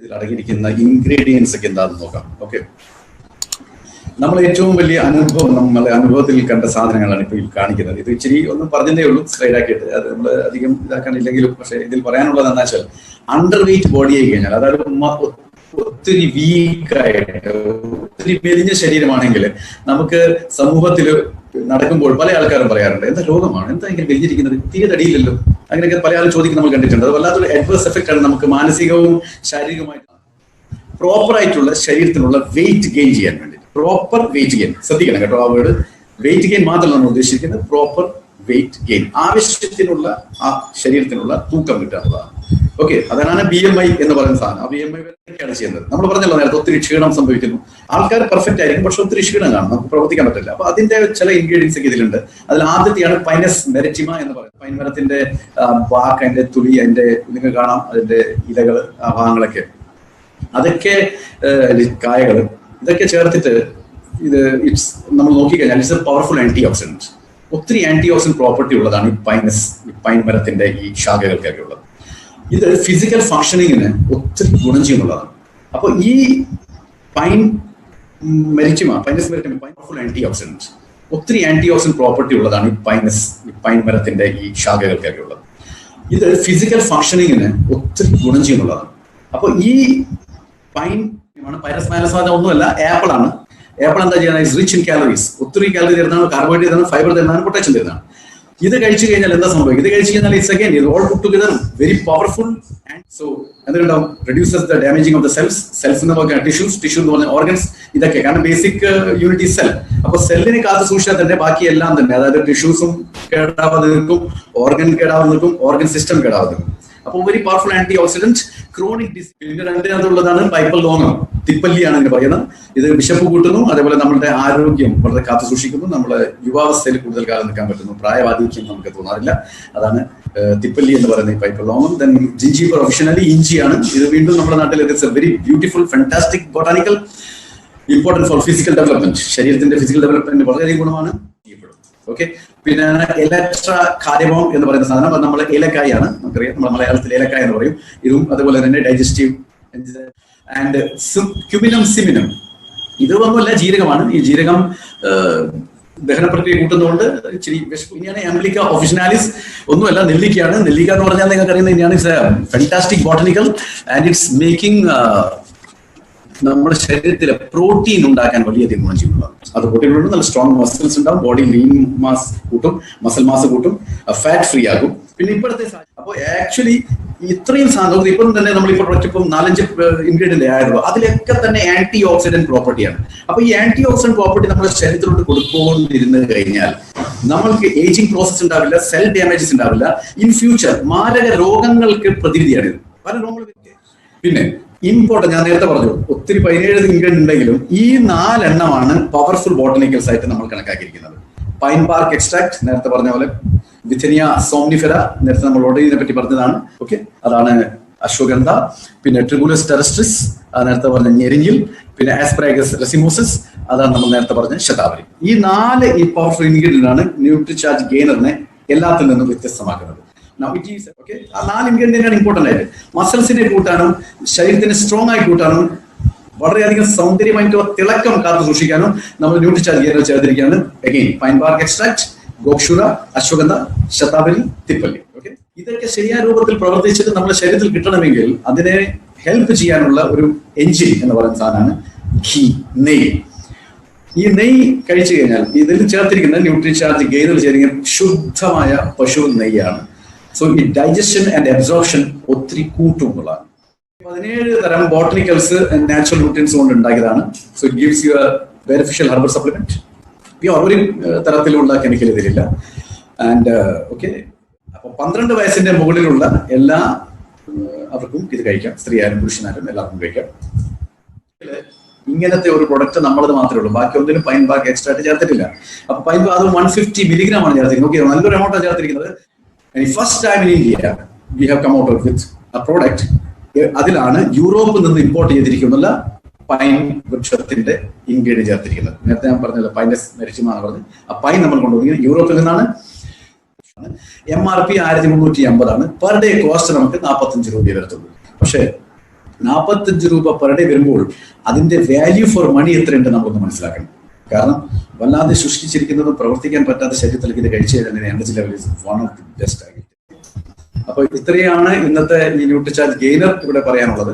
ഇതിൽ അടങ്ങിയിരിക്കുന്ന ഇൻഗ്രീഡിയൻസ് ഒക്കെ എന്താണെന്ന് നോക്കാം. ഓക്കെ, നമ്മൾ ഏറ്റവും വലിയ അനുഭവം നമ്മളെ അനുഭവത്തിൽ കണ്ട സാധനങ്ങളാണ് ഇപ്പോൾ കാണിക്കുന്നത്. ഇത് ഇച്ചിരി ഒന്നും പറഞ്ഞതേ ഉള്ളൂ സ്ലൈഡ് ആക്കിയിട്ട്, അത് നമ്മൾ അധികം ഇതാക്കാനില്ലെങ്കിലും. പക്ഷെ ഇതിൽ പറയാനുള്ളത് എന്താ വെച്ചാൽ, അണ്ടർ വെയിറ്റ് ബോഡി ആയി കഴിഞ്ഞാൽ, അതായത് ഒത്തിരി വീക്കായിട്ട് ഒത്തിരി മെലിഞ്ഞ ശരീരമാണെങ്കിൽ നമുക്ക് സമൂഹത്തിൽ നടക്കുമ്പോൾ പല ആൾക്കാരും പറയാറുണ്ട്, എന്താ രോഗമാണ്, എന്താ ഇങ്ങനെ മെലിഞ്ഞിരിക്കുന്നത്, തീരെ തടിയില്ലല്ലോ, അങ്ങനെയൊക്കെ പല ആളും ചോദിക്കും നമ്മൾ കണ്ടിട്ടുണ്ട്. അത് വല്ലാത്തൊരു അഡ്വേഴ്സ് എഫക്റ്റ് ആണ് നമുക്ക് മാനസികവും ശാരീരികവുമായിട്ട്. പ്രോപ്പർ ആയിട്ടുള്ള ശരീരത്തിനുള്ള വെയിറ്റ് ഗെയിൻ ചെയ്യാൻ വേണ്ടി, പ്രോപ്പർ വെയിറ്റ് ഗെയിൻ, ശ്രദ്ധിക്കണം കേട്ടോ, ആ വേർഡ് വെയിറ്റ് ഗെയിൻ മാത്രമല്ല നമ്മൾ ഉദ്ദേശിക്കുന്നത്, പ്രോപ്പർ വെയിറ്റ് ഗെയിൻ, ആവശ്യത്തിനുള്ള ആ ശരീരത്തിനുള്ള തൂക്കം കിട്ടാനുള്ളതാണ്. ഓക്കെ, അതാണ് BMI എന്ന് പറയുന്ന സാധനം. ആ BMI ഒക്കെയാണ് ചെയ്യുന്നത്. നമ്മൾ പറഞ്ഞല്ലോ നേരത്തെ, ഒത്തിരി ക്ഷീണം സംഭവിക്കുന്നു, ആൾക്കാർ പെർഫെക്റ്റ് ആയിരിക്കും, പക്ഷെ ഒത്തിരി ക്ഷീണം കാണും, നമുക്ക് പ്രവർത്തിക്കാൻ പറ്റില്ല. അപ്പൊ അതിന്റെ ചില ഇൻഗ്രീഡിയൻസ് ഒക്കെ ഇതിലുണ്ട്. അതിൽ ആദ്യത്തെയാണ് പൈനസ് മെരിറ്റിമ എന്ന് പറയുന്നത്. പൈൻ മരത്തിന്റെ ബാക്ക്, അതിന്റെ തുളി, അതിന്റെ നിങ്ങൾക്ക് കാണാം, അതിന്റെ ഇലകൾ, ആ ഭാഗങ്ങളൊക്കെ, അതൊക്കെ കായകൾ, ഇതൊക്കെ ചേർത്തിട്ട് ഇത് ഇറ്റ്സ് നമ്മൾ നോക്കിക്കഴിഞ്ഞാൽ it's a powerful antioxidant. ഒത്തിരി ആന്റി ഓക്സിഡന്റ് പ്രോപ്പർട്ടി ഉള്ളതാണ് ഈ പൈൻ മരത്തിന്റെ ഈ ശാഖകൾക്കൊക്കെ ഉള്ളത്. ഇത് ഫിസിക്കൽ ഫങ്ഷനിങ്ങിന് ഒത്തിരി ഗുണം ചെയ്യുന്നുള്ളതാണ്. അപ്പൊ ഈ പൈനസ് മെരിറ്റിമ പവർഫുൾ ആന്റി ഓക്സിഡന്റ്, ഒത്തിരി ആന്റി ഓക്സിഡന്റ് പ്രോപ്പർട്ടി ഉള്ളതാണ് ഈ പൈൻ മരത്തിന്റെ ഈ ശാഖകൾക്കൊക്കെ ഉള്ളത്. ഇത് ഫിസിക്കൽ ഫങ്ഷനിങ്ങിന് ഒത്തിരി ഗുണം ചെയ്യുന്നുള്ളതാണ്. അപ്പൊ ഈ പൈനസ് ഒന്നുമല്ല, ആപ്പിൾ ആണ്. ആപ്പിൾ എന്താ ചെയ്യുന്നത്, ഇസ് റിച്ച് ഇൻ കാലറീസ്, ഒത്തിരി കാലറി തരുന്നതാണ്, കാർബോഹൈഡ്രേറ്റ് തരുന്നതാണ്, ഫൈബർ തരുന്നതാണ്, പൊട്ടാഷ്യം തരുന്നതാണ്. ഇത് കഴിച്ചു കഴിഞ്ഞാൽ എന്താ സംഭവിക്കും, ഇത് കഴിച്ചു കഴിഞ്ഞാൽ ഇറ്റ്സ് അഗൈൻ ഇത് all put together very powerful. And so എന്തുണ്ടാവും, reduces the damaging of the cells എന്ന് പറഞ്ഞാൽ ടിഷ്യൂ എന്ന് പറഞ്ഞ ഓർഗൻസ്, ഇതൊക്കെ. കാരണം ബേസിക് യൂണിറ്റ് സെൽ. അപ്പൊ സെല്ലിനെ കാത്തു സൂക്ഷിച്ചാൽ തന്നെ ബാക്കി എല്ലാം തന്നെ, അതായത് ടിഷ്യൂസും കേടാവാതെ നിൽക്കും, ഓർഗൻ കേടാവാതെ നിൽക്കും, ഓർഗൻ സിസ്റ്റം കേടാവാതെ നിൽക്കും. അപ്പോൾ very powerful antioxidant. Chronic disease പിന്നെ രണ്ടിനകത്തുള്ളതാണ് പൈപ്പൽ ലോങ്ങം, തിപ്പല്ലിയാണ് എന്ന് പറയുന്നത്. ഇത് വിശപ്പ് കൂട്ടുന്നു, അതേപോലെ നമ്മുടെ ആരോഗ്യം വളരെ കാത്തു സൂക്ഷിക്കുന്നു, നമ്മളെ യുവാവസ്ഥയിൽ കൂടുതൽ കാലം നിൽക്കാൻ പറ്റുന്നു, പ്രായവാധിക്യം നമുക്ക് തോന്നാറില്ല. അതാണ് തിപ്പല്ലി എന്ന് പറയുന്നത്, ഈ പൈപ്പൽ ലോങ്ങം. Then ജിഞ്ചീബർ, officially ഇഞ്ചിയാണ്. ഇത് വീണ്ടും നമ്മുടെ നാട്ടിൽ it's A very beautiful fantastic botanical, important four physical development. ശരീരത്തിന്റെ ഫിസിക്കൽ ഡെവലപ്മെന്റ് വളരെയധികം ഗുണമാണ് ചെയ്യപ്പെടും. ഓക്കെ, പിന്നെ എലക്ട്ര കാരിബോം എന്ന് പറയുന്ന സാധനം, അത് നമ്മളെ ഏലക്കായാണ്, നമുക്കറിയാം, നമ്മുടെ മലയാളത്തിൽ ഏലക്കായ എന്ന് പറയും. ഇതും അതുപോലെ തന്നെ ഡൈജസ്റ്റീവ്. ആൻഡ് ക്യുമിനം സിമിനം, ഇതൊന്നുമല്ല, ജീരകമാണ്. ഈ ജീരകം ദഹന പ്രക്രിയ കൂട്ടുന്നതുകൊണ്ട് ഇച്ചിരി വിശപ്പ്. ഇനിയാണ് ആംബ്ലിക്ക ഒഫിഷ്യനാലിസ്, ഒന്നുമല്ല, നെല്ലിക്കയാണ്. നെല്ലിക്ക എന്ന് പറഞ്ഞാൽ നിങ്ങൾക്ക് അറിയുന്നത് ഇനിയാണ്, it's A fantastic botanical and it's making നമ്മുടെ ശരീരത്തിലെ പ്രോട്ടീൻ ഉണ്ടാക്കാൻ വലിയധികം ഗുണം ചെയ്യുന്നതാണ്. അത് പ്രോട്ടീൻ നല്ല സ്ട്രോങ് മസിൽസ് ഉണ്ടാവും, ബോഡി ലീൻ മാസ് കൂട്ടും, മസിൽ മാസ് കൂട്ടും, ഫാറ്റ് ഫ്രീ ആകും. പിന്നെ ഇപ്പോഴത്തെ അപ്പോൾ ആക്ച്വലി ഇത്രയും സാധനം ഇപ്പം തന്നെ നമ്മളിപ്പോൾ പ്രൊഡക്റ്റ് ഇപ്പം 4-5 ഇൻഗ്രീഡിയന്റ് ആയിരുന്നു, അതിലൊക്കെ തന്നെ ആന്റി ഓക്സിഡന്റ് പ്രോപ്പർട്ടിയാണ്. അപ്പൊ ഈ ആന്റി ഓക്സിഡന്റ് പ്രോപ്പർട്ടി നമ്മുടെ ശരീരത്തിലോട്ട് കൊടുത്തുകൊണ്ടിരുന്ന് കഴിഞ്ഞാൽ നമ്മൾക്ക് ഏജിങ് പ്രോസസ് ഉണ്ടാവില്ല, സെൽ ഡാമേജസ് ഉണ്ടാവില്ല, ഇൻ ഫ്യൂച്ചർ മാരക രോഗങ്ങൾക്ക് പ്രതിവിധിയാണ് ഇത്, പല രോഗങ്ങളും. പിന്നെ ഇമ്പോർട്ടന്റ്, ഞാൻ നേരത്തെ പറഞ്ഞു, ഒത്തിരി 17 ഇൻഗ്രീഡിയന്റ് ഉണ്ടെങ്കിലും ഈ 4 എണ്ണമാണ് പവർഫുൾ ബോട്ടണിക്കൽസ് ആയിട്ട് നമ്മൾ കണക്കാക്കിയിരിക്കുന്നത്. പൈൻ ബാർക്ക് എക്സ്ട്രാക്ട്, നേരത്തെ പറഞ്ഞ പോലെ. വിഥനിയ സോംനിഫെറ, നേരത്തെ നമ്മൾ ഓർഡറിനെ പറ്റി പറഞ്ഞതാണ്. ഓക്കെ, അതാണ് അശ്വഗന്ധ. പിന്നെ ട്രിബുലസ് ടെറസ്ട്രിസ്, അത് നേരത്തെ പറഞ്ഞ ഞെരിഞ്ഞിൽ. പിന്നെ ആസ്പരാഗസ് റെസിമോസസ്, അതാണ് നമ്മൾ നേരത്തെ പറഞ്ഞ ശതാവരി. ഈ 4 ഈ പവർഫുൾ ഇൻഗ്രീഡിയന്റ് ആണ് ന്യൂട്രിചാർജ് ഗെയിനറിനെ എല്ലാത്തിൽ നിന്നും വ്യത്യസ്തമാക്കുന്നത്. ഓക്കെ, ആ 4 ഇൻഗ്രീഡിയന്റ് ഇമ്പോർട്ടന്റ് ആയിട്ട് മസിൽസിനെ കൂട്ടാനും ശരീരത്തിനെ സ്ട്രോങ് ആയി കൂട്ടാനും വളരെയധികം സൗന്ദര്യമായിട്ട് തിളക്കം കാത്തു സൂക്ഷിക്കാനും നമ്മൾ ന്യൂട്രിചാർജ് ഗെയിനർ ചേർത്തിരിക്കുകയാണ്. Again pine bark extract, gokshura, ashwagandha, shatavari, തിപ്പല്ലി. ഓക്കെ, ഇതൊക്കെ ശരിയായ രൂപത്തിൽ പ്രവർത്തിച്ചിട്ട് നമ്മുടെ ശരീരത്തിൽ കിട്ടണമെങ്കിൽ അതിനെ ഹെൽപ്പ് ചെയ്യാനുള്ള ഒരു എൻജിൻ എന്ന് പറയുന്ന സാധനമാണ് ഘീ, നെയ്യ്. ഈ നെയ്യ് കഴിച്ചു കഴിഞ്ഞാൽ ഇതിൽ ചേർത്തിരിക്കുന്ന ന്യൂട്രിചാർജ് ഗെയിനർ ചേർത്തിരിക്കുന്ന ശുദ്ധമായ പശു നെയ്യാണ്. സോ ഈ ഡൈജഷൻ ആൻഡ് അബ്സോർപ്ഷൻ ഒത്തിരി കൂട്ടും എന്നുള്ളതാണ്. 17 തരം ബോട്ടണിക്കൽസ് ആൻഡ് നാച്ചുറൽ ന്യൂട്രിയൻസ് കൊണ്ട് ഉണ്ടാക്കിയതാണ്. So it gives you A beneficial herbal supplement. ഒരു തരത്തിലുള്ള കെമിക്കൽ ഇതിലില്ല. ആൻഡ് ഓക്കെ, അപ്പൊ 12 വയസ്സിന്റെ മുകളിലുള്ള എല്ലാ അവർക്കും ഇത് കഴിക്കാം, സ്ത്രീയായാലും പുരുഷനായാലും എല്ലാവർക്കും കഴിക്കാം. ഇങ്ങനത്തെ ഒരു പ്രൊഡക്റ്റ് നമ്മളത് മാത്രമേ ഉള്ളൂ, ബാക്കി ഒന്നിനും പൈൻ ബാർക്ക് എക്സ്ട്രാ ആയിട്ട് ചേർത്തിട്ടില്ല. അപ്പൊ പൈൻ അത് 150 മില്ലിഗ്രാം ആണ് ചേർത്തിരിക്കുന്നത്. ഓക്കെ, നല്ലൊരു എമൗണ്ടാണ് ചേർത്തിരിക്കുന്നത്. First time in India we have come out with a product. അതിലാണ് യൂറോപ്പിൽ നിന്ന് ഇമ്പോർട്ട് ചെയ്തിരിക്കുന്ന പൈൻ വൃക്ഷത്തിന്റെ ഇൻഗ്രീഡിയന്റ് ചേർത്തിരിക്കുന്നത്. നേരത്തെ ഞാൻ പറഞ്ഞത് പൈനസ് മെരിറ്റിമ എന്ന് പറഞ്ഞത്, ആ പൈൻ നമ്മൾ കൊണ്ടുവന്നിരിക്കുന്നത് യൂറോപ്പിൽ നിന്നാണ്. MRP 1350 ആണ്. പെർ ഡേ കോസ്റ്റ് നമുക്ക് 45 രൂപയെ വരത്തുള്ളൂ. പക്ഷേ 45 രൂപ പെർ ഡേ വരുമ്പോൾ അതിന്റെ വാല്യൂ ഫോർ മണി എത്രയുണ്ട് നമ്മളൊന്ന് മനസ്സിലാക്കണം. കാരണം വല്ലാതെ സൃഷ്ടിച്ചിരിക്കുന്നതും പ്രവർത്തിക്കാൻ പറ്റാത്ത ശരീരത്തിലേക്ക് ഇത് കഴിച്ചു കഴിഞ്ഞാൽ energy level is one of the best ആയിട്ട്. അപ്പൊ ഇത്രയാണ് ഇന്നത്തെ ഈ ന്യൂട്രിചാർജ് ഗെയിനർ ഇവിടെ പറയാനുള്ളത്.